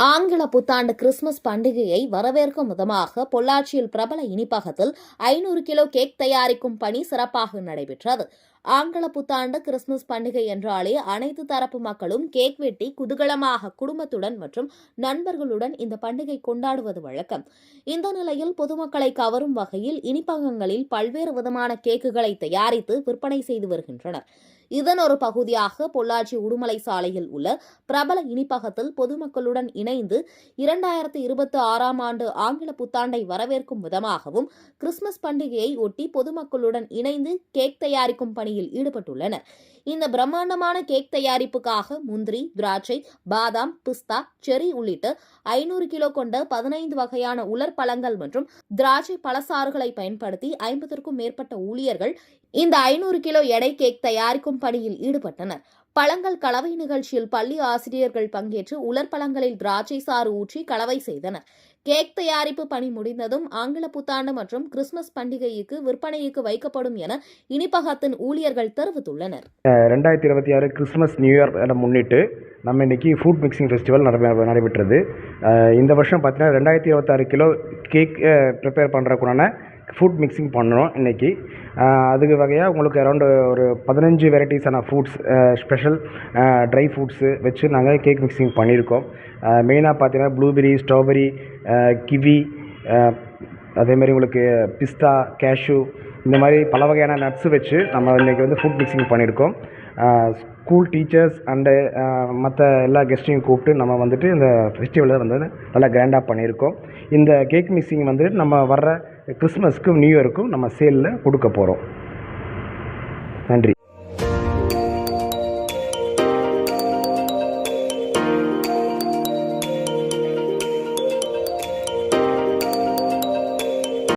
ஆங்கில புத்தாண்டு கிறிஸ்துமஸ் பண்டிகையை வரவேற்கும் விதமாக பொள்ளாச்சியில் பிரபல இனிப்பகத்தில் 500 கிலோ கேக் தயாரிக்கும் பணி சிறப்பாக நடைபெற்றது. ஆங்கில புத்தாண்டு கிறிஸ்துமஸ் பண்டிகை என்றாலே அனைத்து தரப்பு மக்களும் கேக் வெட்டி குதூகலமாக குடும்பத்துடன் மற்றும் நண்பர்களுடன் இந்த பண்டிகை கொண்டாடுவது வழக்கம். இந்த நிலையில் பொதுமக்களை கவரும் வகையில் இனிப்பகங்களில் பல்வேறு விதமான கேக்குகளை தயாரித்து விற்பனை செய்து வருகின்றனர். இதன் ஒரு பகுதியாக பொள்ளாச்சி உடுமலை சாலையில் உள்ள பிரபல இனிப்பகத்தில் பொதுமக்களுடன் இணைந்து 2026ஆம் ஆண்டு ஆங்கில புத்தாண்டை வரவேற்கும் விதமாகவும் கிறிஸ்துமஸ் பண்டிகையை ஒட்டி பொதுமக்களுடன் இணைந்து கேக் தயாரிக்கும் பணியில் ஈடுபட்டுள்ளனர். இந்த பிரம்மாண்டமான கேக் தயாரிப்புக்காக முந்திரி, திராட்சை, பாதாம், பிஸ்தா, செரி உள்ளிட்ட 500 கிலோ கொண்ட 15 வகையான உலர் பழங்கள் மற்றும் திராட்சை பழச்சாறுகளை பயன்படுத்தி 50க்கும் மேற்பட்ட ஊழியர்கள் இந்த 500 கிலோ எடை கேக் தயாரிக்கும் பணியில் ஈடுபட்டனர். பழங்கள் கலவை நிகழ்ச்சியில் பள்ளி ஆசிரியர்கள் பங்கேற்று உலர் பழங்களில் திராட்சை சாறு ஊற்றி கலவை செய்தனர். கேக் தயாரிப்பு பணி முடிந்ததும் ஆங்கில புத்தாண்டு மற்றும் கிறிஸ்துமஸ் பண்டிகைக்கு விற்பனைக்கு வைக்கப்படும் என இனிப்பகத்தின் ஊழியர்கள் தெரிவித்துள்ளனர். 2026 கிறிஸ்துமஸ் நியூ இயர் முன்னிட்டு நம்ம இன்னைக்கு ஃபுட் மிக்சிங் ஃபெஸ்டிவல் நடைபெற்றது. இந்த வருஷம் பார்த்தீங்கன்னா 2026 கிலோ கேக் ப்ரிப்பேர் பண்ணுறதுக்குண்டான ஃபுட் மிக்சிங் பண்ணுறோம் இன்றைக்கி. அதுக்கு வகையாக உங்களுக்கு அரௌண்டு ஒரு 15 வெரைட்டிஸான ஃப்ரூட்ஸ், ஸ்பெஷல் ட்ரை ஃப்ரூட்ஸு வச்சு நாங்கள் கேக் மிக்சிங் பண்ணியிருக்கோம். மெயினாக பார்த்தீங்கன்னா ப்ளூபெரி, ஸ்ட்ராபெரி, கிவி, அதேமாதிரி உங்களுக்கு பிஸ்தா, கேஷ்யூ, இந்த மாதிரி பல வகையான நட்ஸு வச்சு நம்ம இன்றைக்கி வந்து ஃபுட் மிக்சிங் பண்ணியிருக்கோம். ஸ்கூல் டீச்சர்ஸ் அண்டு மற்ற எல்லா கெஸ்ட்டையும் கூப்பிட்டு நம்ம வந்துட்டு இந்த ஃபெஸ்டிவலை வந்து நல்லா கிராண்டாக பண்ணியிருக்கோம். இந்த கேக் மிக்சிங் வந்து நம்ம வர்ற கிறிஸ்மஸ்க்கும் நியூ இயருக்கும் நம்ம சேலில் கொடுக்க போகிறோம். நன்றி.